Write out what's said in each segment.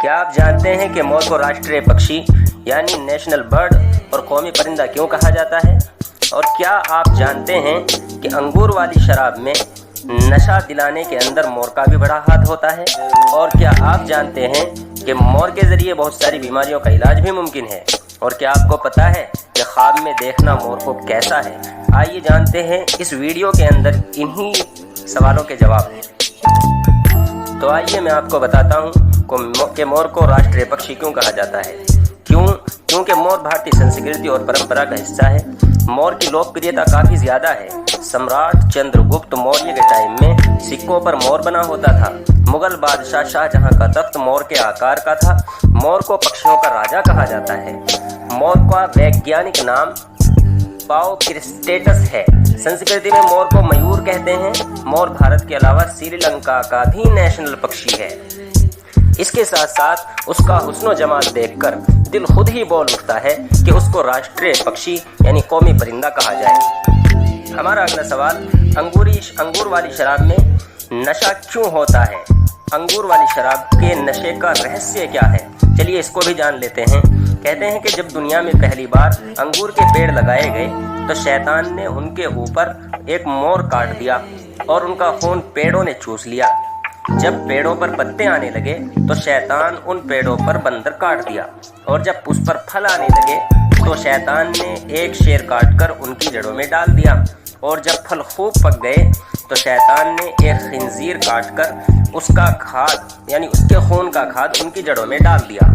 کیا آپ جانتے ہیں کہ مور کو راشٹریہ پکشی یعنی نیشنل برڈ اور قومی پرندہ کیوں کہا جاتا ہے؟ اور کیا آپ جانتے ہیں کہ انگور والی شراب میں نشہ دلانے کے اندر مور کا بھی بڑا ہاتھ ہوتا ہے؟ اور کیا آپ جانتے ہیں کہ مور کے ذریعے بہت ساری بیماریوں کا علاج بھی ممکن ہے؟ اور کیا آپ کو پتہ ہے کہ خواب میں دیکھنا مور کو کیسا ہے؟ آئیے جانتے ہیں اس ویڈیو کے اندر انہی سوالوں کے جواب ہیں۔ تو آئیے میں آپ کو بتاتا ہوں کہ مور کو راشٹریہ پکشی کیوں کہا جاتا ہے۔ کیونکہ مور بھارتی سنسکرتی اور پرمپرا کا حصہ ہے۔ مور کی لوکپریتا کافی زیادہ ہے۔ سمراٹ چندر گپت موریہ کے ٹائم میں سکوں پر مور بنا ہوتا تھا۔ مغل بادشاہ شاہ جہاں کا تخت مور کے آکار کا تھا۔ مور کو پکشیوں کا راجا کہا جاتا ہے۔ مور کا ویگیانک نام پاؤ کرسٹیٹس ہے۔ سنسکرتی میں مور کو میور کہتے ہیں۔ مور بھارت کے علاوہ سری لنکا کا بھی نیشنل پکشی ہے۔ اس کے ساتھ ساتھ اس کا حسن و جمال دیکھ کر دل خود ہی بول اٹھتا ہے کہ اس کو راشٹریہ پکشی یعنی قومی پرندہ کہا جائے۔ ہمارا اگلا سوال، انگور والی شراب میں نشہ کیوں ہوتا ہے؟ انگور والی شراب کے نشے کا رہسیہ کیا ہے؟ چلیے اس کو بھی جان لیتے ہیں۔ کہتے ہیں کہ جب دنیا میں پہلی بار انگور کے پیڑ لگائے گئے تو شیطان نے ان کے اوپر ایک مور کاٹ دیا اور ان کا خون پیڑوں نے چوس لیا۔ جب پیڑوں پر پتے آنے لگے تو شیطان ان پیڑوں پر بندر کاٹ دیا، اور جب اس پر پھل آنے لگے تو شیطان نے ایک شیر کاٹ کر ان کی جڑوں میں ڈال دیا، اور جب پھل خوب پک گئے تو شیطان نے ایک خنزیر کاٹ کر اس کا کھاد یعنی اس کے خون کا کھاد ان کی جڑوں میں ڈال دیا۔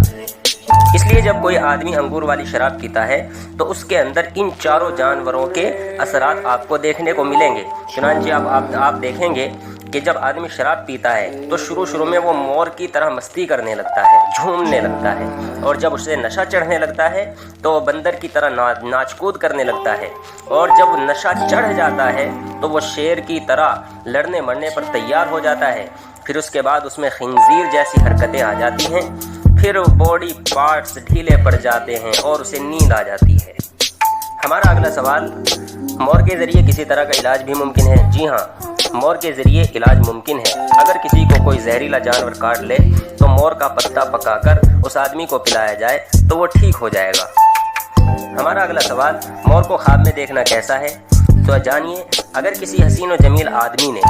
اس لیے جب کوئی آدمی انگور والی شراب پیتا ہے تو اس کے اندر ان چاروں جانوروں کے اثرات آپ کو دیکھنے کو ملیں گے۔ چنانچہ آپ دیکھیں گے کہ جب آدمی شراب پیتا ہے تو شروع میں وہ مور کی طرح مستی کرنے لگتا ہے، جھومنے لگتا ہے، اور جب اسے نشہ چڑھنے لگتا ہے تو وہ بندر کی طرح ناچ کود کرنے لگتا ہے، اور جب نشہ چڑھ جاتا ہے تو وہ شیر کی طرح لڑنے مرنے پر تیار ہو جاتا ہے۔ پھر اس کے بعد اس میں خنزیر جیسی حرکتیں آ جاتی ہیں، پھر باڈی پارٹس ڈھیلے پڑ جاتے ہیں اور اسے نیند آ جاتی ہے۔ ہمارا اگلا سوال، مور کے ذریعے کسی طرح کا علاج بھی ممکن ہے؟ جی ہاں، مور کے ذریعے علاج ممکن ہے۔ اگر کسی کو کوئی زہریلا جانور کاٹ لے تو مور کا پتا پکا کر اس آدمی کو پلایا جائے تو وہ ٹھیک ہو جائے گا۔ ہمارا اگلا سوال، مور کو خواب میں دیکھنا کیسا ہے؟ تو جانیے، اگر کسی حسین و جمیل آدمی نے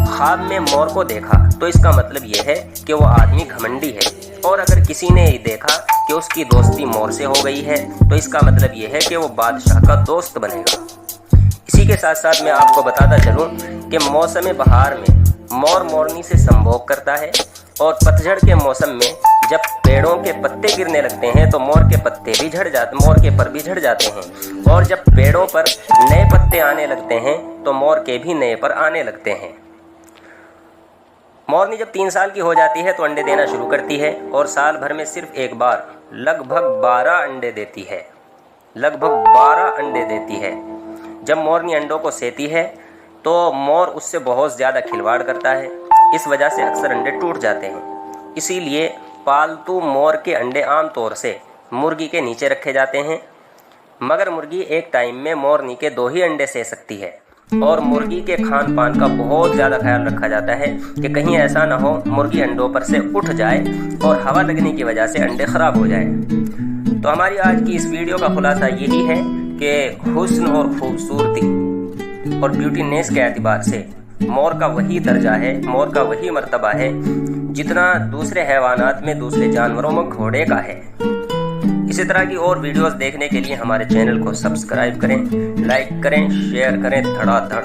خواب میں مور کو دیکھا تو اس کا مطلب یہ ہے کہ وہ آدمی گھمنڈی ہے، اور اگر کسی نے دیکھا کہ اس کی دوستی مور سے ہو گئی ہے تو اس کا مطلب یہ ہے کہ وہ بادشاہ کا دوست بنے گا۔ اسی کے ساتھ ساتھ میں آپ کو بتاتا چلوں کہ موسم بہار میں مور مورنی سے سمبھوگ کرتا ہے، اور پتجھڑ کے موسم میں جب پیڑوں کے پتے گرنے لگتے ہیں تو مور کے پر بھی جھڑ جاتے ہیں، اور جب پیڑوں پر نئے پتے آنے لگتے ہیں تو مور کے بھی نئے پر آنے لگتے ہیں۔ مورنی جب 3 سال کی ہو جاتی ہے تو انڈے دینا شروع کرتی ہے، اور سال بھر میں صرف ایک بار لگ بھگ 12 انڈے دیتی ہے۔ جب مورنی انڈوں کو سیتی ہے تو مور اس سے بہت زیادہ کھلواڑ کرتا ہے، اس وجہ سے اکثر انڈے ٹوٹ جاتے ہیں۔ اسی لیے پالتو مور کے انڈے عام طور سے مرغی کے نیچے رکھے جاتے ہیں، مگر مرغی ایک ٹائم میں مورنی کے 2 ہی انڈے سے سکتی ہے، اور مرغی کے کھان پان کا بہت زیادہ خیال رکھا جاتا ہے کہ کہیں ایسا نہ ہو مرغی انڈوں پر سے اٹھ جائے اور ہوا لگنے کی وجہ سے انڈے خراب ہو جائیں۔ تو ہماری آج کی اس ویڈیو کا خلاصہ یہی ہے کہ حسن اور خوبصورتی اور بیوٹینس کے اعتبار سے مور کا وہی درجہ ہے، مور کا وہی مرتبہ ہے جتنا دوسرے حیوانات میں، دوسرے جانوروں میں گھوڑے کا ہے۔ اسی طرح کی اور ویڈیوز دیکھنے کے لیے ہمارے چینل کو سبسکرائب کریں، لائک کریں، شیئر کریں دھڑا دھڑ۔